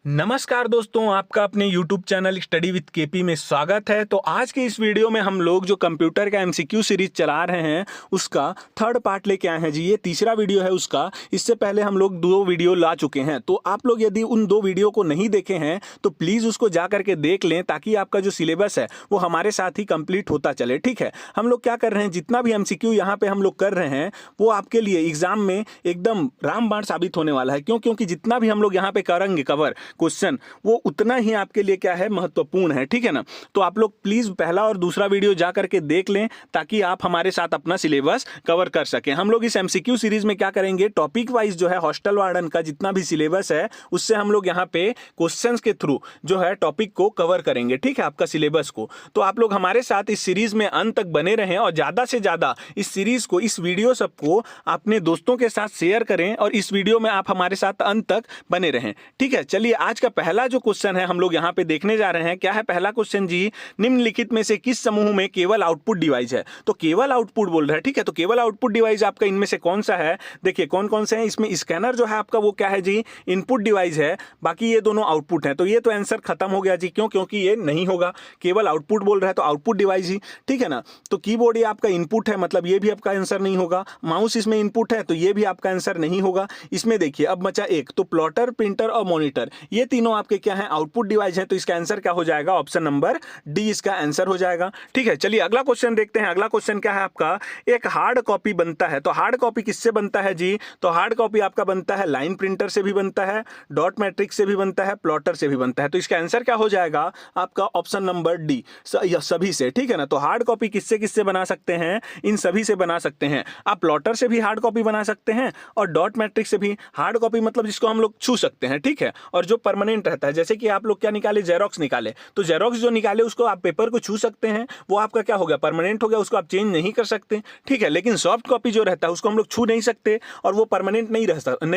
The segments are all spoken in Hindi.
नमस्कार दोस्तों, आपका अपने YouTube channel study with KP में स्वागत है। तो आज के इस वीडियो में हम लोग जो कंप्यूटर का एमसीक्यू सीरीज चला रहे हैं उसका थर्ड पार्ट लेके आए हैं जी। ये तीसरा वीडियो है उसका। इससे पहले हम लोग 2 वीडियो ला चुके हैं, तो आप लोग यदि उन 2 वीडियो को नहीं देखे हैं तो प्लीज़ उसको जा करके देख लें, ताकि आपका जो सिलेबस है वो हमारे साथ ही कंप्लीट होता चले। ठीक है, हम लोग क्या कर रहे हैं, जितना भी एमसीक्यू यहाँ पे हम लोग कर रहे हैं वो आपके लिए एग्जाम में एकदम रामबाण साबित होने वाला है। क्योंकि जितना भी हम लोग यहाँ पे करेंगे कवर क्वेश्चन, वो उतना ही आपके लिए क्या है, महत्वपूर्ण है। ठीक है ना, तो आप लोग प्लीज पहला और दूसरा वीडियो जा करके देख लें, ताकि आप हमारे साथ अपना सिलेबस कवर कर सकें। हम लोग इस एमसीक्यू सीरीज में क्या करेंगे, टॉपिक वाइज जो है हॉस्टल वार्डन का जितना भी सिलेबस है उससे हम लोग यहाँ पे क्वेश्चंस के थ्रू जो है टॉपिक को कवर करेंगे। ठीक है, आपका सिलेबस को। तो आप लोग हमारे साथ इस सीरीज में अंत तक बने रहें और ज्यादा से ज्यादा इस सीरीज को, इस वीडियो सबको अपने दोस्तों के साथ शेयर करें और इस वीडियो में आप हमारे साथ अंत तक बने रहें। ठीक है, चलिए आज का पहला जो क्वेश्चन है हम लोग यहाँ पे देखने जा रहे हैं। क्या है पहला क्वेश्चन जी, निम्नलिखित में से किस समूह में केवल आउटपुट डिवाइस है। तो केवल आउटपुट बोल रहा है। ठीक है, तो केवल आउटपुट डिवाइस आपका इनमें से कौन सा है। देखिए कौन कौन से हैं इसमें। स्कैनर जो है आपका वो क्या है जी, इनपुट डिवाइस है, बाकी ये दोनों आउटपुट है। तो ये तो आंसर खत्म हो गया जी। क्यों, क्योंकि ये नहीं होगा, केवल आउटपुट बोल रहा है तो आउटपुट डिवाइस ही। ठीक है ना, तो कीबोर्ड ये आपका इनपुट है, मतलब ये भी आपका आंसर नहीं होगा। माउस इसमें इनपुट है तो ये भी आपका आंसर नहीं होगा। इसमें देखिए अब बचा एक, तो प्लॉटर, प्रिंटर और मॉनिटर, ये तीनों आपके क्या है, आउटपुट डिवाइस है। तो इसका आंसर क्या हो जाएगा, ऑप्शन नंबर डी इसका आंसर हो जाएगा। ठीक है, चलिए अगला क्वेश्चन देखते हैं। अगला क्वेश्चन क्या है आपका, एक हार्ड कॉपी बनता है। तो हार्ड कॉपी किससे बनता है जी, तो हार्ड कॉपी आपका बनता है लाइन प्रिंटर से भी बनता है, डॉट मैट्रिक्स से भी बनता है, प्लॉटर से भी बनता है। तो इसका आंसर क्या हो जाएगा आपका, ऑप्शन नंबर डी, सभी से। ठीक है ना, तो हार्ड कॉपी किससे किससे बना सकते हैं, इन सभी से बना सकते हैं। आप प्लॉटर से भी हार्ड कॉपी बना सकते हैं और डॉट मैट्रिक्स से भी। हार्ड कॉपी मतलब जिसको हम लोग छू सकते हैं। ठीक है, और जो परमानेंट रहता है, जैसे कि आप लोग क्या निकाले, जेरोक्स निकाले, तो जेरोक्स जो निकाले उसको आप पेपर को छू सकते हैं, वो आपका क्या हो गया, परमानेंट हो गया, उसको आप चेंज नहीं कर सकते। ठीक है, लेकिन सॉफ्ट कॉपी जो रहता है उसको हम लोग छू नहीं सकते और वो परमानेंट नहीं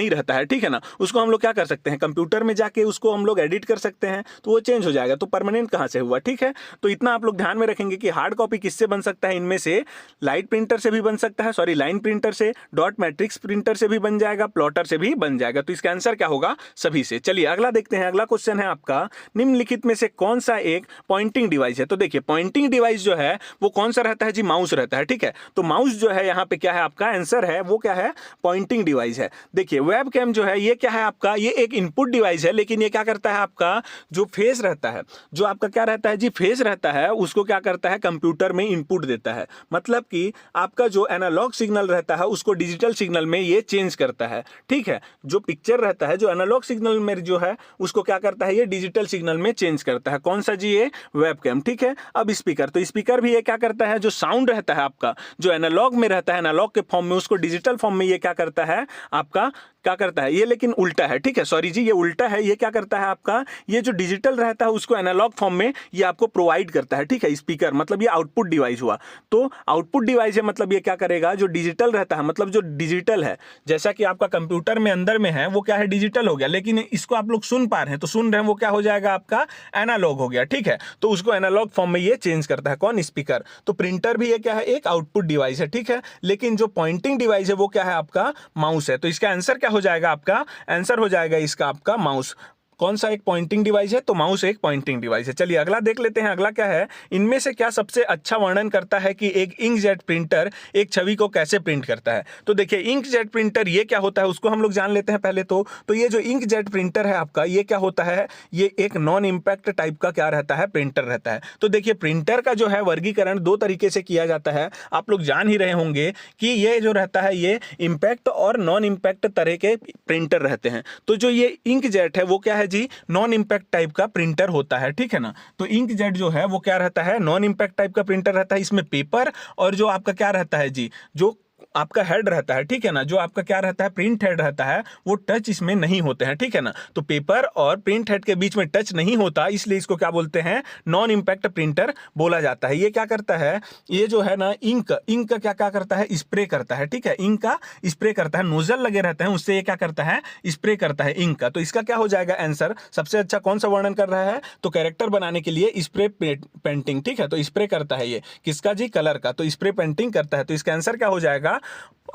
रहता है। ठीक है ना, उसको हम लोग क्या कर सकते हैं, कंप्यूटर में जाके उसको हम लोग एडिट कर सकते हैं तो वो चेंज हो जाएगा। तो परमानेंट कहाँ से हुआ। ठीक है, तो इतना आप लोग ध्यान में रखेंगे कि हार्ड कॉपी किससे बन सकता है, इनमें से लाइट प्रिंटर से भी बन सकता है, सॉरी लाइन प्रिंटर से, डॉट मैट्रिक्स प्रिंटर से भी बन जाएगा, प्लॉटर से भी बन जाएगा। तो इसका आंसर क्या होगा, सभी से। चलिए अगला देखते हैं। अगला क्वेश्चन है आपका, निम्नलिखित में से कौन सा एक पॉइंटिंग डिवाइस है। तो देखिए पॉइंटिंग डिवाइस जो है वो कौन सा रहता है जी, माउस रहता है। ठीक है, तो माउस जो है यहाँ पे क्या है, आपका आंसर है वो क्या है, पॉइंटिंग डिवाइस है। देखिए वेब कैम जो है ये क्या है आपका, ये एक इनपुट डिवाइस है, लेकिन ये क्या करता है, आपका जो फेस रहता है, जो आपका क्या रहता है जी, फेस रहता है, उसको क्या करता है, कंप्यूटर में इनपुट देता है। मतलब कि आपका जो एनालॉग सिग्नल रहता है उसको डिजिटल सिग्नल में ये चेंज करता है। ठीक है, जो पिक्चर रहता है, जो एनालॉग सिग्नल में जो है उसको क्या करता है, ये डिजिटल सिग्नल में चेंज करता है। कौन सा जी, ये वेबकैम। ठीक है, अब स्पीकर, तो स्पीकर भी ये क्या करता है, जो साउंड रहता है आपका, जो एनालॉग में रहता है, एनालॉग के फॉर्म में, उसको डिजिटल फॉर्म में ये क्या करता है, आपका क्या करता है, ये लेकिन उल्टा है। ठीक है, सॉरी जी, ये उल्टा है। ये क्या करता है आपका, ये जो डिजिटल रहता है उसको एनालॉग फॉर्म में ये आपको प्रोवाइड करता है। ठीक है, स्पीकर मतलब ये आउटपुट डिवाइस हुआ। तो आउटपुट डिवाइस है, मतलब ये क्या करेगा, जो डिजिटल रहता है, मतलब जो डिजिटल है, जैसा कि आपका कंप्यूटर में अंदर में है वो क्या है, डिजिटल हो गया, लेकिन इसको आप लोग सुन पा रहे हैं, तो सुन रहे हैं, वो क्या हो जाएगा आपका, एनालॉग हो गया। ठीक है, तो उसको एनालॉग फॉर्म में ये चेंज करता है। कौन, स्पीकर। तो प्रिंटर भी ये क्या है, एक आउटपुट डिवाइस है। ठीक है, लेकिन जो पॉइंटिंग डिवाइस है वो क्या है, आपका माउस है। तो इसका आंसर क्या हो जाएगा, आपका आंसर हो जाएगा इसका आपका माउस। कौन सा एक पॉइंटिंग डिवाइस है, तो माउस एक पॉइंटिंग डिवाइस है। चलिए अगला देख लेते हैं। अगला क्या है, इनमें से क्या सबसे अच्छा वर्णन करता है कि एक इंकजेट प्रिंटर एक छवि को कैसे प्रिंट करता है। तो देखिए इंकजेट प्रिंटर ये क्या होता है उसको हम लोग जान लेते हैं पहले। तो ये जो इंकजेट प्रिंटर है आपका, ये क्या होता है, ये एक नॉन इंपैक्ट टाइप का क्या रहता है, प्रिंटर रहता है। तो देखिए प्रिंटर का जो है वर्गीकरण 2 तरीके से किया जाता है। आप लोग जान ही रहे होंगे कि ये जो रहता है ये इंपैक्ट और नॉन इंपैक्ट तरह के प्रिंटर रहते हैं। तो जो ये इंकजेट है वो क्या है जी, नॉन इंपैक्ट टाइप का प्रिंटर होता है। ठीक है ना, तो इंकजेट जो है वो क्या रहता है, नॉन इंपैक्ट टाइप का प्रिंटर रहता है। इसमें पेपर और जो आपका क्या रहता है जी, जो आपका हेड रहता है, ठीक है ना, जो आपका क्या रहता है, प्रिंट हेड रहता है, वो टच इसमें नहीं होते हैं। ठीक है ना, तो पेपर और प्रिंट हेड के बीच में टच नहीं होता, इसलिए इसको क्या बोलते हैं, नॉन इंपैक्ट प्रिंटर बोला जाता है। ये क्या करता है, ये जो है ना इंक का क्या करता है, स्प्रे करता है। ठीक है, इंक का स्प्रे करता है, नोजल लगे रहते हैं, उससे ये क्या करता है, स्प्रे करता है इंक का। तो इसका क्या हो जाएगा आंसर, सबसे अच्छा कौन सा वर्णन कर रहा है, तो कैरेक्टर बनाने के लिए स्प्रे पेंटिंग। ठीक है, तो स्प्रे करता है ये किसका जी, कलर का, तो स्प्रे पेंटिंग करता है। तो इसका आंसर क्या हो जाएगा,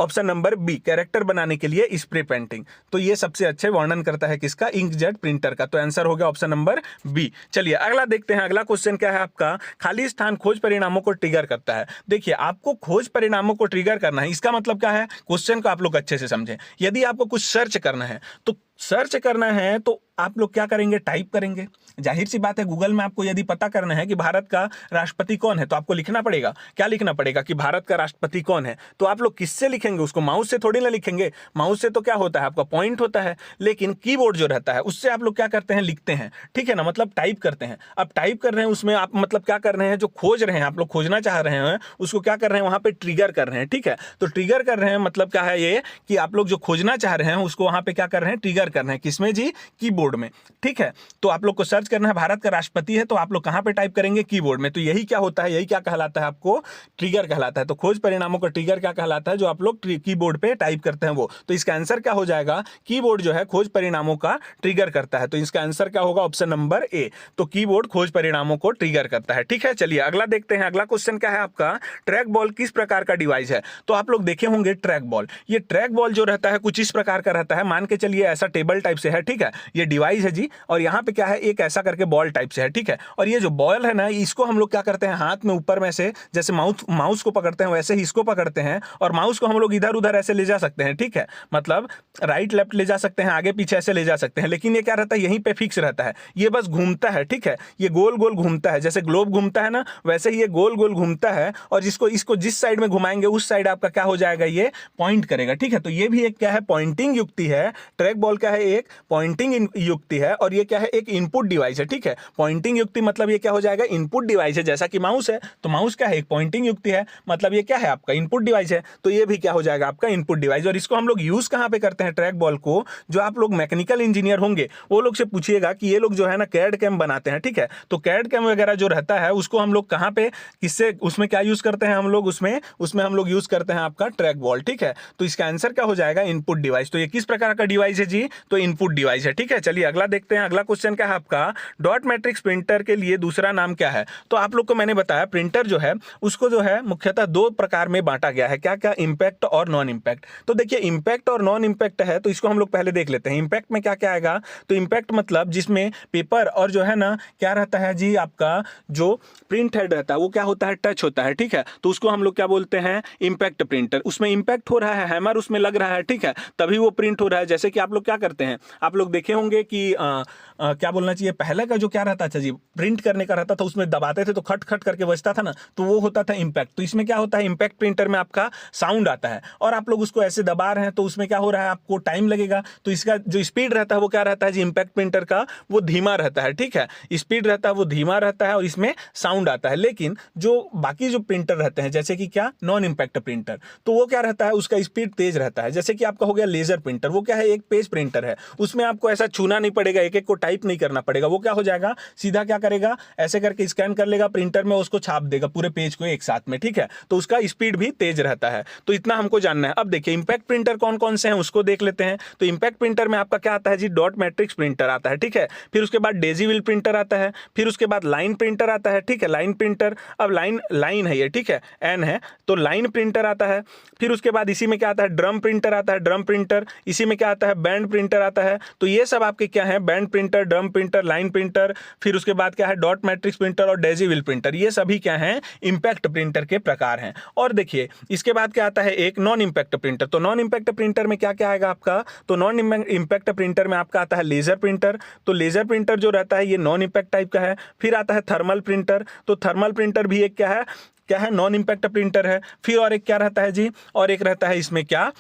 ऑप्शन नंबर बी, कैरेक्टर बनाने के लिए स्प्रे पेंटिंग। तो ये सबसे अच्छे वर्णन करता है किसका, इंकजेट प्रिंटर का। तो आंसर हो गया ऑप्शन नंबर बी। चलिए अगला देखते हैं। अगला क्वेश्चन क्या है आपका, खाली स्थान खोज परिणामों को ट्रिगर करता है। देखिए आपको खोज परिणामों को ट्रिगर करना है, इसका मतलब क्या है, क्वेश्चन को आप लोग अच्छे से समझें। यदि आपको कुछ सर्च करना है तो सर्च करना है तो आप लोग क्या करेंगे, टाइप करेंगे। जाहिर सी बात है, गूगल में आपको यदि पता करना है कि भारत का राष्ट्रपति कौन है तो आपको लिखना पड़ेगा, क्या लिखना पड़ेगा कि भारत का राष्ट्रपति कौन है। तो आप लोग किससे लिखेंगे, उसको माउस से थोड़ी ना लिखेंगे। माउस से तो क्या होता है, आपका पॉइंट होता है, लेकिन कीबोर्ड जो रहता है उससे आप लोग क्या करते हैं, लिखते हैं, ठीक है ना, मतलब टाइप करते हैं। अब टाइप कर रहे हैं उसमें आप मतलब क्या कर रहे हैं, जो खोज रहे हैं, आप लोग खोजना चाह रहे हैं उसको क्या कर रहे हैं, वहां पे ट्रिगर कर रहे हैं, ठीक है। तो ट्रिगर कर रहे हैं मतलब क्या है ये, कि आप लोग जो खोजना चाह रहे हैं उसको वहां पे क्या कर रहे हैं, ट्रिगर कर रहे हैं। किसमें जी, कीबोर्ड में, ठीक है। तो आप लोग को सर्च करना है भारत का राष्ट्रपति है, तो आप लोग कहां पे टाइप करेंगे, कीबोर्ड में। तो यही क्या होता है, यही क्या कहलाता है, आपको ट्रिगर कहलाता है। तो खोज परिणामों का ट्रिगर क्या कहलाता है, जो आप लोग कीबोर्ड पे टाइप करते हैं वो। तो इसका आंसर क्या हो जाएगा, कीबोर्ड जो है खोज परिणामों का ट्रिगर करता है। तो इसका आंसर क्या होगा, ऑप्शन नंबर ए। तो कीबोर्ड खोज परिणामों को ट्रिगर करता है, ठीक है। चलिए अगला देखते हैं। अगला क्वेश्चन क्या है आपका, ट्रैक बॉल किस प्रकार का डिवाइस है। तो आप लोग देखे होंगे ट्रैक बॉल, ये ट्रैक बॉल जो रहता है कुछ इस प्रकार का रहता है। मान के चलिए ऐसा टेबल टाइप से है, ठीक है, ये डिवाइस है जी, और यहाँ पे क्या है, एक ऐसा करके बॉल टाइप से है, ठीक है। और ये जो बॉल है ना, इसको हम लोग क्या करते हैं, हाथ में ऊपर में से जैसे माउस को पकड़ते हैं वैसे ही इसको पकड़ते हैं, और माउस को हम लोग इधर उधर ऐसे ले जा सकते हैं, ठीक है, मतलब राइट लेफ्ट ले जा सकते हैं, आगे पीछे ऐसे ले जा सकते हैं। लेकिन ये क्या रहता है, यहीं पे फिक्स रहता है, ये बस घूमता है, ठीक है, ये गोल गोल घूमता है, जैसे ग्लोब घूमता है ना, वैसे ही ये गोल गोल घूमता है। और इसको जिस साइड में घुमाएंगे उस साइड आपका क्या हो जाएगा, ये पॉइंट करेगा, ठीक है। तो ये भी एक क्या है, पॉइंटिंग युक्ति है। ट्रैक बॉल क्या है, एक पॉइंटिंग युक्ति है, और ये क्या है, एक इनपुट डिवाइस है, ठीक है। पॉइंटिंग युक्ति मतलब ये क्या हो जाएगा, इनपुट डिवाइस है। जैसा कि माउस है, तो माउस क्या है, एक पॉइंटिंग युक्ति है, मतलब ये क्या है, आपका इनपुट डिवाइस है। तो ये भी क्या हो जाएगा, आपका इनपुट डिवाइस। और इसको हम लोग यूज कहां पे करते हैं, ट्रैक बॉल को, जो आप लोग मैकेनिकल इंजीनियर होंगे वो लोग से पूछिएगा कि ये लोग जो है ना कैड कैम बनाते हैं, ठीक है। तो कैड कैम वगैरह जो रहता है उसको हम लोग कहां पे, किससे, उसमें क्या यूज करते हैं हम लोग, उसमें हम लोग यूज करते हैं आपका ट्रैक बॉल, ठीक है। तो इसका आंसर क्या हो जाएगा, इनपुट डिवाइस। तो ये किस प्रकार का डिवाइस है जी, तो इनपुट डिवाइस है, ठीक है। चलिए अगला देखते हैं। अगला क्वेश्चन क्या है आपका, डॉट मैट्रिक्स प्रिंटर के लिए दूसरा नाम क्या है। तो आप लोग को मैंने बताया प्रिंटर जो है उसको जो है मुख्यतः दो प्रकार में बांटा गया है, क्या क्या, इंपैक्ट और नॉन इंपैक्ट। तो देखिए इंपैक्ट और नॉन इंपैक्ट है, तो इसको हम लोग पहले देख लेते हैं। इंपैक्ट में क्या क्या आएगा, तो इंपैक्ट मतलब जिसमें पेपर और जो है ना क्या रहता है जी, आपका जो प्रिंट हेड रहता है वो क्या होता है, टच होता है, ठीक है। तो उसको हम लोग क्या बोलते हैं, इंपैक्ट प्रिंटर। उसमें इंपैक्ट हो रहा है, हैमर उसमें लग रहा है, ठीक है, तभी वो प्रिंट हो रहा है। जैसे कि आप लोग क्या करते हैं, आप लोग देखे होंगे कि क्या बोलना चाहिए, पहले का जो क्या रहता था जी, प्रिंट करने का रहता था, उसमें दबाते थे तो खट खट करके बजता था ना, तो वो होता था इंपैक्ट। तो इसमें क्या होता है, इंपैक्ट प्रिंटर में आपका साउंड आता है और आप लोग उसको ऐसे दबा रहे हैं तो उसमें क्या हो रहा है, आपको टाइम लगेगा। तो इसका जो स्पीड रहता है वो क्या रहता है जी, इंपैक्ट प्रिंटर का वो धीमा रहता है, ठीक है, स्पीड रहता है वो धीमा रहता है और इसमें साउंड आता है। लेकिन जो बाकी जो प्रिंटर रहते हैं जैसे कि क्या, नॉन इंपैक्ट प्रिंटर, तो वो क्या रहता है, उसका स्पीड तेज रहता है। जैसे कि आपका हो गया लेजर प्रिंटर, वो क्या है, एक पेज प्रिंटर है, उसमें आपको ऐसा छूना नहीं पड़ेगा, एक एक को टाइप नहीं करना पड़ेगा। वो क्या हो जाएगा, सीधा क्या करेगा, ऐसे करके स्कैन कर लेगा प्रिंटर में, उसको छाप देगा पूरे पेज को एक साथ में, ठीक है। तो उसका स्पीड भी तेज रहता है। तो इतना हमको जानना है। अब देखिए इंपैक्ट प्रिंटर कौन कौन से हैं उसको देख लेते हैं। तो इंपैक्ट प्रिंटर में आपका क्या आता है जी, डॉट मैट्रिक्स प्रिंटर आता है, ठीक है। फिर उसके बाद डेजी व्हील प्रिंटर आता है, फिर उसके बाद लाइन प्रिंटर आता है, ठीक है, लाइन प्रिंटर। अब लाइन है ये, ठीक है, एन है, तो लाइन प्रिंटर आता है। फिर उसके बाद इसी में क्या आता है, ड्रम प्रिंटर आता है, ड्रम प्रिंटर। इसी में क्या आता है, बैंड प्रिंटर आता है। तो ये सब आपके क्या है, band printer, drum printer, line printer. फिर उसके बाद क्या है, डॉट मैट्रिक्स प्रिंटर और डेजी व्हील प्रिंटर। ये सभी क्या हैं, इंपैक्ट प्रिंटर के प्रकार हैं। और देखिए इसके बाद क्या आता है, एक नॉन इंपैक्ट प्रिंटर। तो नॉन इंपैक्ट प्रिंटर में क्या क्या आएगा आपका, तो नॉन इंपैक्ट प्रिंटर में आपका आता है लेजर प्रिंटर। तो लेजर प्रिंटर जो रहता है ये नॉन इंपैक्ट टाइप का है। फिर आता है थर्मल प्रिंटर। तो थर्मल प्रिंटर भी एक क्या है, नॉन इंपैक्ट प्रिंटर है। फिर और एक क्या रहता है जी, और एक रहता है इसमें क्या,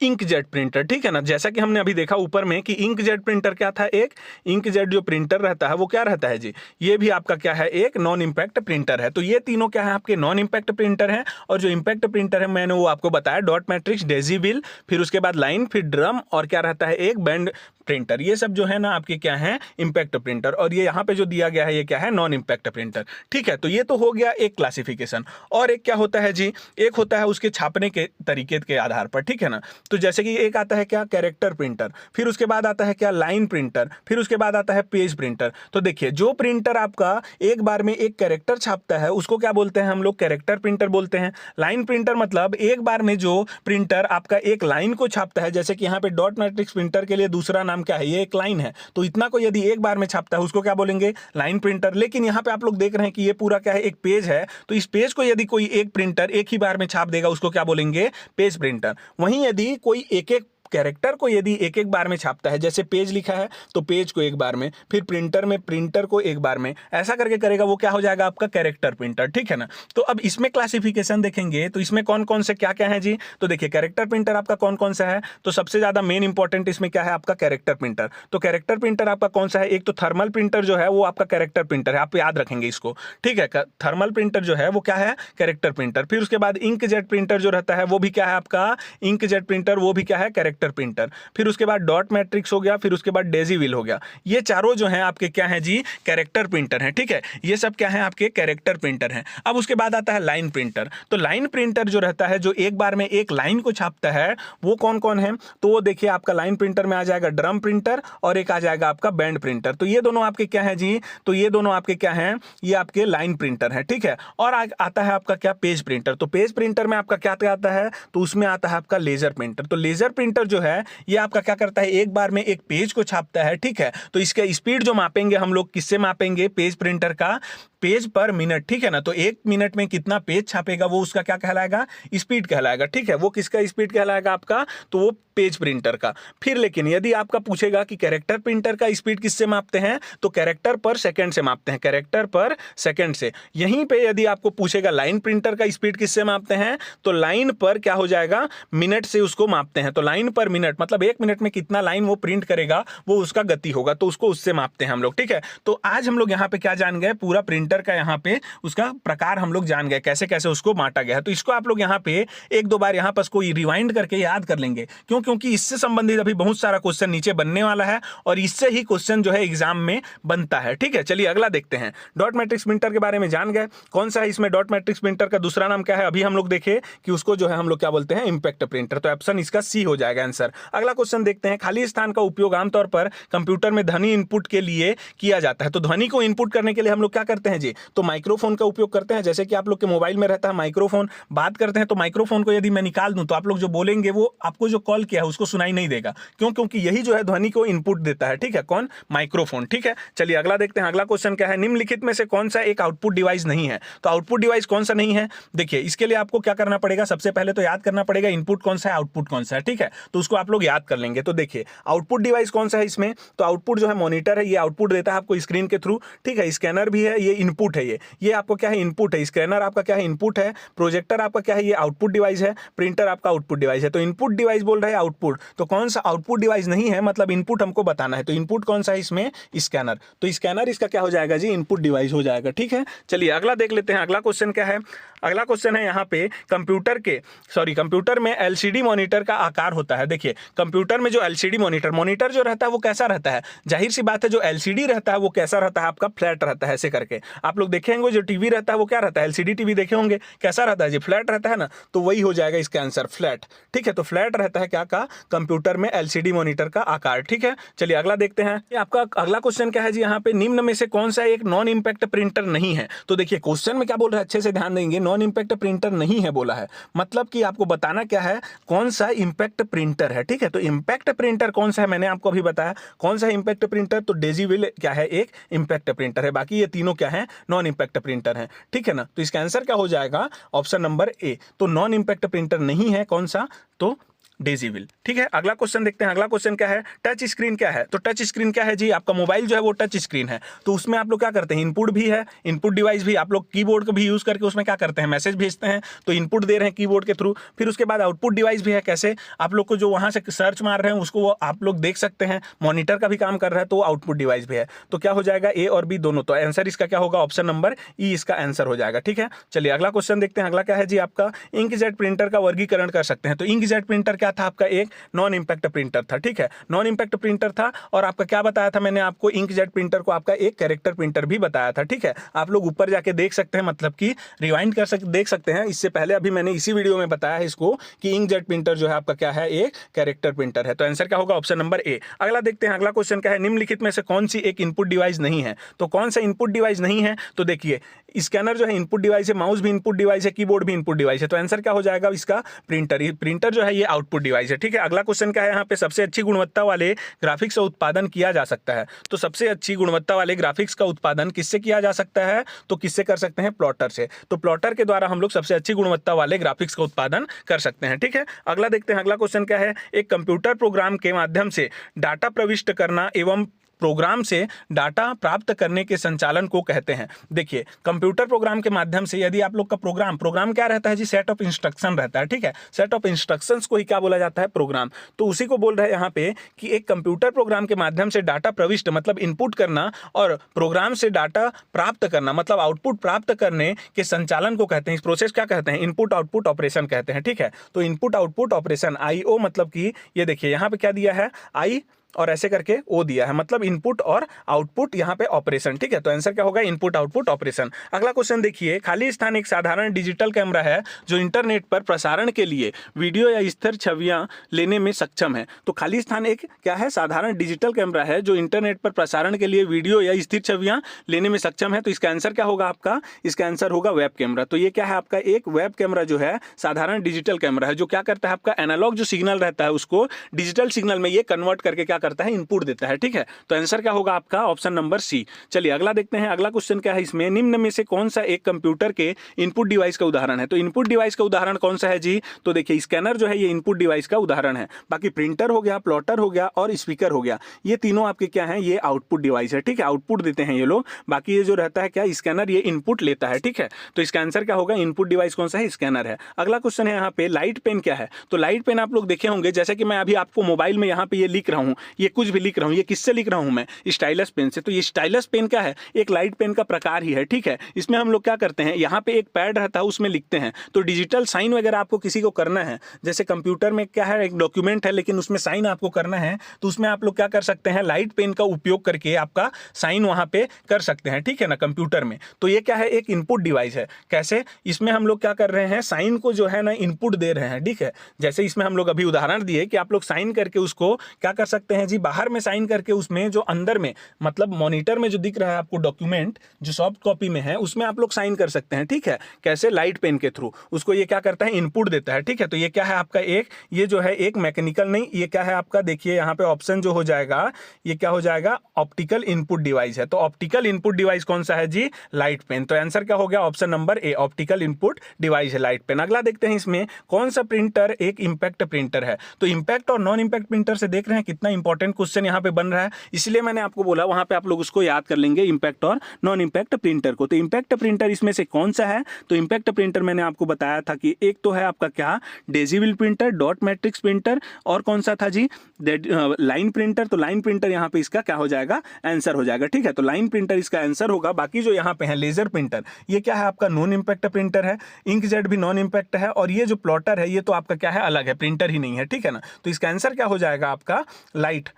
इंकजेट प्रिंटर, ठीक है ना। जैसा कि हमने अभी देखा ऊपर में कि इंकजेट प्रिंटर क्या था, एक इंकजेट जो प्रिंटर रहता है वो क्या रहता है जी, ये भी आपका क्या है, एक नॉन इंपैक्ट प्रिंटर है। तो ये तीनों क्या है, आपके नॉन इंपैक्ट प्रिंटर हैं। और जो इंपैक्ट प्रिंटर है मैंने वो आपको बताया, डॉट मैट्रिक्स, डेजी व्हील, फिर उसके बाद लाइन, फिर ड्रम, और क्या रहता है, एक बैंड प्रिंटर। ये सब जो है ना आपके क्या है, इंपैक्ट प्रिंटर। और ये यहाँ पे जो दिया गया है ये क्या है, नॉन इंपैक्ट प्रिंटर, ठीक है। तो ये तो हो गया एक क्लासिफिकेशन। और एक क्या होता है जी, एक होता है उसके छापने के तरीके के आधार पर, ठीक है ना। तो जैसे कि एक आता है क्या, कैरेक्टर प्रिंटर, फिर उसके बाद आता है क्या, लाइन प्रिंटर, फिर उसके बाद आता है पेज प्रिंटर। तो देखिए जो प्रिंटर आपका एक बार में एक कैरेक्टर छापता है उसको क्या बोलते हैं हम लोग, कैरेक्टर प्रिंटर बोलते हैं। लाइन प्रिंटर मतलब एक बार में जो प्रिंटर आपका एक लाइन को छापता है, जैसे कि यहाँ पे डॉट मैट्रिक्स प्रिंटर के लिए दूसरा नाम क्या है, ये एक लाइन है, तो इतना को यदि एक बार में छापता है उसको क्या बोलेंगे, लाइन प्रिंटर। लेकिन यहाँ पे आप लोग देख रहे हैं कि ये पूरा क्या है, एक पेज है, तो इस पेज को यदि कोई एक प्रिंटर एक ही बार में छाप देगा उसको क्या बोलेंगे, पेज प्रिंटर। वहीं यदि कोई एक एक कैरेक्टर को यदि एक एक बार में छापता है, जैसे पेज लिखा है तो पेज को एक बार में, फिर प्रिंटर में प्रिंटर को एक बार में, ऐसा करके करेगा, वो क्या हो जाएगा आपका कैरेक्टर प्रिंटर, ठीक है ना। तो अब इसमें क्लासिफिकेशन देखेंगे तो इसमें कौन कौन से क्या क्या है जी। तो देखिए कैरेक्टर प्रिंटर आपका कौन कौन सा है, तो सबसे ज्यादा मेन इंपॉर्टेंट इसमें क्या है आपका, कैरेक्टर प्रिंटर। तो कैरेक्टर प्रिंटर आपका कौन सा है, एक तो थर्मल प्रिंटर जो है वो आपका कैरेक्टर प्रिंटर है, आप याद रखेंगे इसको, ठीक है। थर्मल प्रिंटर जो है वो क्या है, कैरेक्टर प्रिंटर। फिर उसके बाद इंकजेट प्रिंटर जो रहता है वो भी क्या है आपका, इंकजेट प्रिंटर, वो भी क्या है, कैरेक्टर प्रिंटर। फिर उसके बाद डॉट मैट्रिक्स हो गया, फिर उसके बाद डेजीविल हो गया। ये चारों जो हैं आपके क्या हैं जी, कैरेक्टर प्रिंटर हैं, ठीक है। ये सब क्या हैं आपके कैरेक्टर प्रिंटर हैं। अब उसके बाद आता है लाइन प्रिंटर। तो लाइन प्रिंटर जो रहता है, जो एक बार में एक लाइन को छापता है, वो कौन कौन है, तो वो देखिए आपका लाइन प्रिंटर में आ जाएगा ड्रम प्रिंटर और एक आ जाएगा आपका बैंड प्रिंटर। तो ये दोनों आपके क्या हैं जी, तो ये दोनों आपके क्या हैं, ये आपके लाइन प्रिंटर हैं, ठीक है। और आता है आपका क्या, पेज प्रिंटर। तो पेज प्रिंटर में आपका क्या आता है, तो उसमें आता है आपका लेजर प्रिंटर। तो लेजर प्रिंटर जो है ये आपका क्या करता है, एक बार में एक पेज को छापता है, ठीक है। तो इसके स्पीड जो मापेंगे हम लोग किससे मापेंगे, पेज प्रिंटर का पेज पर मिनट, ठीक है ना। तो एक मिनट में कितना पेज छापेगा वो उसका क्या कहलाएगा, स्पीड कहलाएगा, ठीक है। वो किसका स्पीड कहलाएगा आपका, तो वो पेज प्रिंटर का। फिर लेकिन यदि आपका पूछेगा कि कैरेक्टर प्रिंटर का स्पीड किससे मापते हैं, तो कैरेक्टर पर सेकंड से मापते हैं, कैरेक्टर पर सेकंड से। यहीं पे यदि आपको पूछेगा लाइन प्रिंटर का स्पीड किससे मापते हैं, तो लाइन पर क्या हो जाएगा, मिनट से उसको मापते हैं। तो लाइन पर मिनट मतलब एक मिनट में कितना लाइन वो प्रिंट करेगा वो उसका गति होगा, तो उसको उससे मापते हैं हम लोग, ठीक है। तो आज हम लोग यहाँ पे क्या जान गए, पूरा प्रिंटर का यहाँ पे उसका प्रकार हम लोग जान गए, कैसे कैसे उसको बांटा गया है। तो इसको आप लोग यहाँ पे एक दो बार यहाँ पर कोई रिवाइंड करके याद कर लेंगे, क्योंकि इससे संबंधित अभी बहुत सारा क्वेश्चन नीचे बनने वाला है और इससे ही क्वेश्चन जो है एग्जाम में बनता है, ठीक है। चलिए अगला देखते हैं। डॉट मैट्रिक्स प्रिंटर के बारे में जान गए, कौन सा है इसमें डॉट मैट्रिक्स प्रिंटर का दूसरा नाम क्या है, अभी हम लोग देखे कि उसको जो है हम लोग क्या बोलते हैं, इंपैक्ट प्रिंटर। तो ऑप्शन इसका सी हो जाएगा आंसर। अगला क्वेश्चन देखते हैं। खाली स्थान का उपयोग आमतौर पर कंप्यूटर में ध्वनि इनपुट के लिए किया जाता है। तो ध्वनि को इनपुट करने के लिए हम लोग क्या करते हैं जी, तो माइक्रोफोन का उपयोग करते हैं। जैसे कि आप लोग के मोबाइल में रहता है माइक्रोफोन, बात करते हैं तो माइक्रोफोन को यदि मैं निकाल दूं तो आप लोग जो बोलेंगे वो आपको जो कॉल किया है उसको सुनाई नहीं देगा, क्योंकि यही जो है ध्वनि को इनपुट देता है, ठीक है, कौन, माइक्रोफोन, ठीक है। चलिए अगला देखते हैं। अगला क्वेश्चन क्या है, निम्नलिखित में से कौन सा एक आउटपुट डिवाइस नहीं है। तो आउटपुट डिवाइस कौन सा नहीं है, देखिए इसके लिए आपको क्या करना पड़ेगा, सबसे पहले तो याद करना पड़ेगा इनपुट कौन सा है, आउटपुट कौन सा है, ठीक है। तो उसको आप लोग याद कर लेंगे। तो देखिए आउटपुट डिवाइस कौन सा है इसमें, तो आउटपुट जो है मॉनिटर है, ये आउटपुट देता है आपको स्क्रीन के थ्रू, ठीक है। स्कैनर भी है, ये इनपुट है, ये आपको क्या है, इनपुट है। स्कैनर आपका क्या है, इनपुट है। प्रोजेक्टर आपका क्या है, ये आउटपुट डिवाइस है। प्रिंटर आपका आउटपुट डिवाइस है। तो इनपुट डिवाइस बोल रहे हैं आउटपुट, तो कौन सा आउटपुट डिवाइस नहीं है, मतलब इनपुट हमको बताना है। तो इनपुट कौन सा है इसमें, स्कैनर। तो स्कैनर इसका क्या हो जाएगा जी, इनपुट डिवाइस हो जाएगा, ठीक है। चलिए अगला देख लेते हैं। अगला क्वेश्चन क्या है, अगला क्वेश्चन है यहाँ पे कंप्यूटर में एलसीडी मॉनिटर का आकार होता है। देखिए कंप्यूटर में जो एलसीडी मॉनिटर जो रहता है वो कैसा रहता है, जाहिर सी बात है जो एलसीडी रहता है वो कैसा रहता है आपका, फ्लैट रहता है। ऐसे करके आप लोग देखेंगे जो टीवी रहता है वो क्या रहता है, एलसीडी टीवी देखे होंगे, कैसा रहता है जी, फ्लैट रहता है ना। तो वही हो जाएगा इसका आंसर, फ्लैट, ठीक है। तो फ्लैट रहता है क्या का, कंप्यूटर में एलसीडी मॉनिटर का आकार, ठीक है। चलिए अगला देखते हैं। आपका अगला क्वेश्चन क्या है जी, यहाँ पे निम्न में से कौन सा एक नॉन इंपैक्ट प्रिंटर नहीं है। तो देखिए क्वेश्चन में क्या बोल रहा है, अच्छे से ध्यान देंगे, नॉन इंपैक्ट प्रिंटर नहीं है बोला है, मतलब कि आपको बताना क्या है, कौन सा इंपैक्ट प्रिंटर है, ठीक है। तो इंपैक्ट प्रिंटर कौन सा है, मैंने आपको अभी बताया कौन सा इंपैक्ट प्रिंटर, तो डेजीविल क्या है, एक इंपैक्ट प्रिंटर है। बाकी ये तीनों क्या है, नॉन इंपैक्ट प्रिंटर है, ठीक है ना। तो इसका आंसर क्या हो जाएगा, ऑप्शन नंबर ए। तो नॉन इंपैक्ट प्रिंटर नहीं है कौन सा, तो डेजीविल, ठीक है। अगला क्वेश्चन देखते हैं। अगला क्वेश्चन क्या है, टच स्क्रीन क्या है। तो टच स्क्रीन क्या है जी, आपका मोबाइल जो है वो टच स्क्रीन है। तो उसमें आप लोग क्या करते हैं, इनपुट भी है, इनपुट डिवाइस भी, आप लोग कीबोर्ड को भी यूज करके उसमें क्या करते हैं, मैसेज भेजते हैं, तो इनपुट दे रहे हैं कीबोर्ड के थ्रू। फिर उसके बाद आउटपुट डिवाइस भी है, कैसे, आप लोग को जो वहां से सर्च मार रहे हैं उसको वो आप लोग देख सकते हैं, मॉनिटर का भी काम कर रहा है, तो आउटपुट डिवाइस भी है। तो क्या हो जाएगा, ए और बी दोनों। तो आंसर इसका क्या होगा, ऑप्शन नंबर ई इसका आंसर हो जाएगा, ठीक है। चलिए अगला क्वेश्चन देखते हैं। अगला क्या है जी, आपका इंकजेट प्रिंटर का वर्गीकरण कर सकते हैं। तो इंकजेट प्रिंटर क्या क्या था आपका एक नॉन इम्पैक्ट प्रिंटर था, ठीक है, नॉन इम्पैक्ट प्रिंटर था। और आपका क्या बताया था मैंने आपको, इंकजेट प्रिंटर को आपका एक कैरेक्टर प्रिंटर भी बताया था, ठीक है। आप लोग ऊपर जाके देख सकते हैं, मतलब कि रिवाइंड देख सकते हैं। इससे पहले अभी मैंने इसी वीडियो में बताया है इसको कि इंकजेट प्रिंटर जो है आपका क्या है, एक कैरेक्टर प्रिंटर है। तो आंसर क्या होगा, ऑप्शन नंबर ए। अगला देखते हैं, अगला क्वेश्चन क्या है, निम्नलिखित में से कौन सी एक इनपुट डिवाइस नहीं है। तो कौन सा इनपुट डिवाइस नहीं है, तो देखिए स्कैनर जो है इनपुट डिवाइस है, माउस भी इनपुट डिवाइस है, कीबोर्ड भी इनपुट डिवाइस है। तो आंसर क्या हो जाएगा इसका, प्रिंटर। प्रिंटर जो है ये आउटपुट डिवाइस है, ठीक है। अगला क्वेश्चन क्या है यहाँ पे, सबसे अच्छी गुणवत्ता वाले ग्राफिक्स का उत्पादन किया जा सकता है। तो सबसे अच्छी गुणवत्ता वाले ग्राफिक्स का उत्पादन किससे किया जा सकता है, तो किससे कर सकते हैं, प्लॉटर से। तो प्लॉटर के द्वारा हम लोग सबसे अच्छी गुणवत्ता वाले ग्राफिक्स का उत्पादन कर सकते हैं, ठीक है। अगला देखते हैं, अगला क्वेश्चन क्या है, एक कंप्यूटर प्रोग्राम के माध्यम से डाटा प्रविष्ट करना एवं प्रोग्राम से डाटा प्राप्त करने के संचालन को कहते हैं। देखिए कंप्यूटर प्रोग्राम के माध्यम से यदि आप लोग का प्रोग्राम क्या रहता है जी, सेट ऑफ इंस्ट्रक्शन रहता है, ठीक है। सेट ऑफ इंस्ट्रक्शंस को ही क्या बोला जाता है, प्रोग्राम। तो उसी को बोल रहे हैं यहाँ पे कि एक कंप्यूटर प्रोग्राम के माध्यम से डाटा प्रविष्ट मतलब इनपुट करना और प्रोग्राम से डाटा प्राप्त करना मतलब आउटपुट प्राप्त करने के संचालन को कहते हैं। इस प्रोसेस क्या कहते हैं, इनपुट आउटपुट ऑपरेशन कहते हैं, ठीक है। तो इनपुट आउटपुट ऑपरेशन, IO मतलब कि ये देखिए यहाँ पे क्या दिया है, आई और ऐसे करके ओ दिया है, मतलब इनपुट और आउटपुट यहाँ पे ऑपरेशन, ठीक है। तो आंसर क्या होगा, इनपुट आउटपुट ऑपरेशन। अगला क्वेश्चन देखिए, खाली स्थान एक साधारण डिजिटल कैमरा है जो इंटरनेट पर प्रसारण के लिए वीडियो या स्थिर छवियां लेने में सक्षम है। तो खाली स्थान एक क्या है, साधारण डिजिटल कैमरा है जो इंटरनेट पर प्रसारण के लिए वीडियो या स्थिर छवियां लेने में सक्षम है। तो इसका आंसर क्या होगा आपका, इसका आंसर होगा वेब कैमरा। तो ये क्या है आपका, एक वेब कैमरा जो है साधारण डिजिटल कैमरा है जो क्या करता है, आपका एनालॉग जो सिग्नल रहता है उसको डिजिटल सिग्नल में ये कन्वर्ट करके क्या करता है, इनपुट देता है, ठीक है। तो आंसर क्या होगा आपका, ऑप्शन नंबर सी। चलिए अगला देखते हैं, अगला क्वेश्चन क्या है, इसमें निम्न में से कौन सा एक कंप्यूटर के इनपुट डिवाइस का उदाहरण है। तो इनपुट डिवाइस का उदाहरण कौन सा है जी, तो देखिए स्कैनर जो है ये इनपुट डिवाइस का उदाहरण है। बाकी प्रिंटर हो गया, प्लॉटर हो गया और स्पीकर हो गया, ये तीनों आपके क्या है, ये आउटपुट डिवाइस है, ठीक है। आउटपुट देते हैं ये लोग। बाकी ये जो रहता है क्या, स्कैनर, ये इनपुट लेता है, ठीक है। तो इसका आंसर क्या होगा, इनपुट डिवाइस कौन सा है, स्कैनर है। अगला क्वेश्चन है यहाँ पे, लाइट पेन क्या है। तो लाइट पेन आप लोग देखे होंगे, जैसे कि मैं अभी आपको मोबाइल में यहाँ पे ये लिख रहा हूँ, ये कुछ भी लिख रहा हूँ, ये किससे लिख रहा हूं मैं, स्टाइलस पेन से। तो ये स्टाइलस पेन क्या है, एक लाइट पेन का प्रकार ही है, ठीक है। इसमें हम लोग क्या करते हैं, यहाँ पे एक पैड रहता है उसमें लिखते हैं। तो डिजिटल साइन वगैरह आपको किसी को करना है, जैसे कंप्यूटर में क्या है, एक डॉक्यूमेंट है लेकिन उसमें साइन आपको करना है, तो उसमें आप लोग क्या कर सकते हैं, लाइट पेन का उपयोग करके आपका साइन वहां पे कर सकते हैं, ठीक है ना, कंप्यूटर में। तो ये क्या है, एक इनपुट डिवाइस है। कैसे, इसमें हम लोग क्या कर रहे हैं, साइन को जो है ना इनपुट दे रहे हैं, ठीक है। जैसे इसमें हम लोग अभी उदाहरण दिए कि आप लोग साइन करके उसको क्या कर सकते हैं जी, बाहर में साइन करके उसमें जो अंदर में मतलब मॉनिटर में जो दिख रहा है आपको डॉक्यूमेंट जो सॉफ्ट कॉपी में है उसमें आप लोग साइन कर सकते हैं, ठीक है। कैसे, लाइट पेन के थ्रू उसको ये क्या करता है, इनपुट देता है, ठीक है। तो ये क्या है आपका एक, ये जो है एक मैकेनिकल नहीं, ये क्या है आपका, देखिए यहाँ पे ऑप्शन जो हो जाएगा, ये क्या हो जाएगा, ऑप्टिकल इनपुट डिवाइस है। तो ऑप्टिकल इनपुट डिवाइस कौन सा है जी, लाइट पेन। तो आंसर क्या हो गया, option number A, optical input device है लाइट पेन। अगला देखते हैं, इसमें कौन सा प्रिंटर एक इंपैक्ट प्रिंटर है। तो इंपैक्ट और नॉन इंपैक्ट प्रिंटर से देख रहे हैं कितना इंपॉर्टेंट क्वेश्चन यहाँ पे बन रहा है, इसलिए मैंने आपको बोला वहां पे आप लोग उसको याद कर लेंगे, इंपैक्ट और नॉन इंपैक्ट प्रिंटर को। तो इंपैक्ट प्रिंटर इसमें से कौन सा है, तो इंपैक्ट प्रिंटर मैंने आपको बताया था कि एक तो है आपका क्या, डेजिबल प्रिंटर, डॉट मैट्रिक्स प्रिंटर, और कौन सा था जी, लाइन प्रिंटर। तो लाइन प्रिंटर यहाँ पे इसका क्या हो जाएगा, आंसर हो जाएगा, ठीक है। तो लाइन प्रिंटर इसका आंसर होगा। बाकी जो यहाँ पे है लेजर प्रिंटर, ये क्या है आपका, नॉन इंपैक्ट प्रिंटर है। इंकजेट भी नॉन इंपैक्ट है, और ये जो प्लॉटर है ये तो आपका क्या है, अलग है, प्रिंटर ही नहीं है, ठीक है ना। तो इसका आंसर क्या हो जाएगा आपका, लाइट,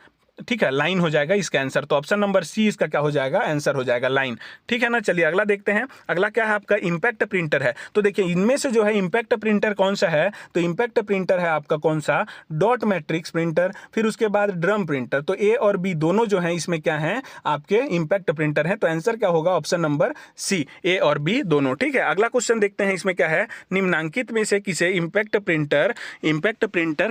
ठीक है, लाइन हो जाएगा इसका आंसर। तो ऑप्शन नंबर सी इसका क्या हो जाएगा, आंसर हो जाएगा लाइन, ठीक है ना। चलिए अगला देखते हैं, अगला क्या है आपका, इंपैक्ट प्रिंटर है। तो देखिए इनमें से जो है इंपैक्ट प्रिंटर कौन सा है, तो इंपैक्ट प्रिंटर है आपका कौन सा, डॉट मैट्रिक्स प्रिंटर, फिर उसके बाद ड्रम प्रिंटर। तो ए और बी दोनों जो है इसमें क्या है आपके इंपैक्ट प्रिंटर है। तो आंसर क्या होगा, ऑप्शन नंबर सी, ए और बी दोनों, ठीक है। अगला क्वेश्चन देखते हैं, इसमें क्या है, निम्नांकित में से किसे इंपैक्ट प्रिंटर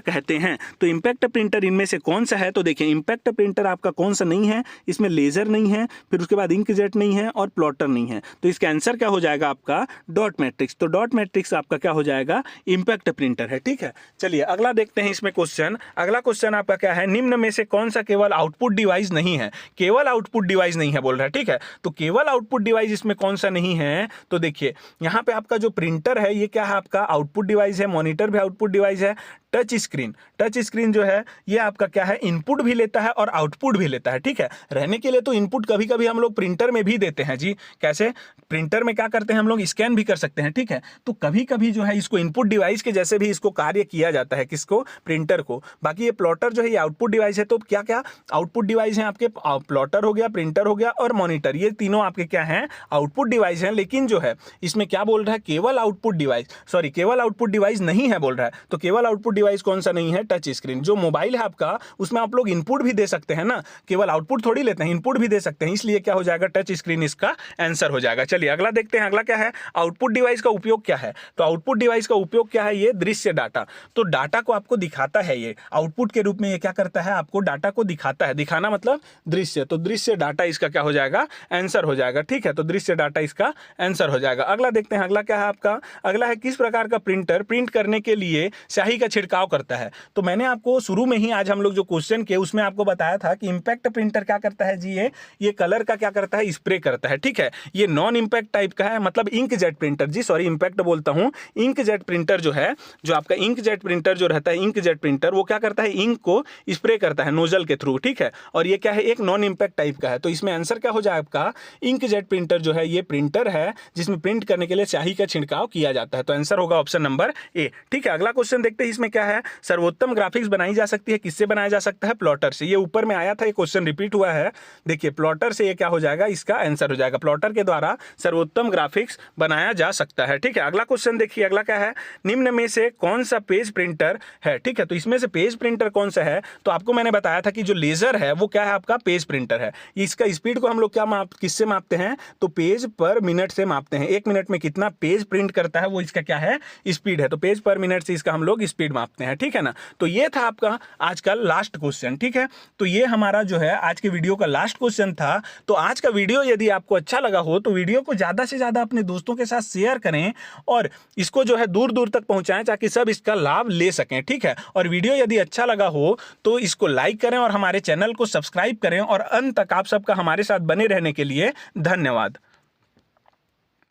कहते हैं। तो इंपैक्ट प्रिंटर इनमें से कौन सा है, तो देखिए इंपैक्ट प्रिंटर आपका कौन सा नहीं है, इसमें लेजर नहीं है, फिर उसके बाद इंकजेट नहीं है और प्लॉटर नहीं है। तो इसका आंसर क्या हो जाएगा आपका, डॉट मैट्रिक्स। तो डॉट मैट्रिक्स आपका क्या हो जाएगा, इंपैक्ट प्रिंटर है, ठीक है। चलिए अगला देखते हैं इसमें क्वेश्चन, अगला क्वेश्चन आपका क्या है, निम्न में से कौन सा केवल आउटपुट डिवाइस नहीं है। केवल आउटपुट डिवाइस नहीं है बोल रहा है, ठीक है। तो केवल आउटपुट डिवाइस इसमें कौन सा नहीं है, तो देखिए यहाँ पे आपका जो प्रिंटर है ये क्या है आपका आउटपुट डिवाइस है, मॉनिटर भी आउटपुट डिवाइस है, टच स्क्रीन। टच स्क्रीन जो है ये आपका क्या है, इनपुट भी लेता है और आउटपुट भी लेता है, ठीक है। रहने के लिए तो इनपुट कभी कभी हम लोग प्रिंटर में भी देते हैं जी। कैसे? प्रिंटर में क्या करते हैं हम लोग, स्कैन भी कर सकते हैं, ठीक है। तो कभी कभी जो है इसको इनपुट डिवाइस के जैसे भी इसको कार्य किया जाता है, किसको, प्रिंटर को। बाकी ये प्लॉटर जो है ये आउटपुट डिवाइस है। तो क्या क्या आउटपुट डिवाइस हैं आपके, प्लॉटर हो गया, प्रिंटर हो गया और मॉनिटर, ये तीनों आपके क्या हैं, आउटपुट डिवाइस हैं। लेकिन जो है इसमें क्या बोल रहा है, केवल आउटपुट डिवाइस, सॉरी केवल आउटपुट डिवाइस नहीं है बोल रहा है। तो केवल आउटपुट डिवाइस कौन सा नहीं है, टच स्क्रीन। जो मोबाइल है आपका उसमें आप लोग इनपुट भी दे सकते हैं ना, केवल आउटपुट थोड़ी लेते हैं, इनपुट भी दे सकते हैं, इसलिए क्या हो जाएगा, टच स्क्रीन इसका आंसर हो जाएगा। चलिए अगला देखते हैं, अगला क्या है, आउटपुट डिवाइस का उपयोग क्या है। तो आउटपुट डिवाइस का उपयोग क्या है, ये दृश्य डाटा। तो डाटा को आपको दिखाता है, ये आउटपुट के रूप में ये क्या करता है, आपको डाटा को दिखाता है। दिखाना मतलब दृश्य, तो दृश्य डाटा इसका क्या हो जाएगा, आंसर हो जाएगा, ठीक है। तो दृश्य डाटा इसका आंसर हो जाएगा। अगला देखते हैं, अगला क्या है आपका, अगला है किस प्रकार का प्रिंटर प्रिंट करने के लिए स्याही का छिड़काव करता है। तो मैंने आपको शुरू में ही आज हम लोग जो क्वेश्चन किए उसमें आपको बताया था कि इंपैक्ट प्रिंटर क्या करता है जी, ये कलर का क्या करता है, स्प्रे करता है, ठीक है। ये नॉन इंपैक्ट टाइप का है, मतलब इंक जेट प्रिंटर जी, सॉरी इंपैक्ट बोलता हूं। इंक जेट प्रिंटर जो है, जो आपका इंक जेट प्रिंटर जो रहता है, इंक जेट प्रिंटर वो क्या करता है, इंक को स्प्रे करता है नोजल के थ्रू, ठीक है। और ये क्या है, एक नॉन इंपैक्ट टाइप का है। तो इसमें आंसर क्या हो जाए आपका, इंक जेट प्रिंटर जो है ये प्रिंटर है जिसमें प्रिंट करने के लिए स्याही का छिड़काव किया जाता है। तो आंसर होगा ऑप्शन नंबर ए, ठीक है। अगला क्वेश्चन देखते हैं, इसमें क्या है, सर्वोत्तम ग्राफिक्स बनाई जा सकती है, किससे बनाया जा सकता है, प्लॉटर से। ये ऊपर में आया था, ये क्वेश्चन रिपीट हुआ है, देखिए प्लॉटर से ये क्या हो जाएगा, इसका आंसर हो जाएगा। प्लॉटर के द्वारा सर्वोत्तम ग्राफिक्स बनाया जा सकता है, ठीक है। अगला क्वेश्चन देखिए, अगला क्या है, निम्न में से कौन सा पेज प्रिंटर है, ठीक है। तो इसमें से पेज प्रिंटर कौन सा है, तो आपको मैंने बताया था कि जो लेजर है वो क्या है आपका, पेज प्रिंटर है। इसका स्पीड को हम लोग क्या किससे मापते हैं, तो पेज पर मिनट से मापते हैं। 1 मिनट में कितना पेज प्रिंट करता है वो इसका क्या है, स्पीड है। तो पेज पर मिनट से इसका हम लोग स्पीड मापते हैं, ठीक है ना। तो ये था आपका आज का लास्ट क्वेश्चन, ठीक है। तो ये हमारा जो है आज के वीडियो का लास्ट क्वेश्चन था। तो आज का वीडियो यदि आपको अच्छा लगा हो तो वीडियो को ज्यादा से ज्यादा अपने दोस्तों के साथ शेयर करें और इसको जो है दूर दूर तक पहुंचाएं ताकि सब इसका लाभ ले सकें, ठीक है। और वीडियो यदि अच्छा लगा हो तो इसको लाइक करें और हमारे चैनल को सब्सक्राइब करें। और अंत तक आप सबका हमारे साथ बने रहने के लिए धन्यवाद।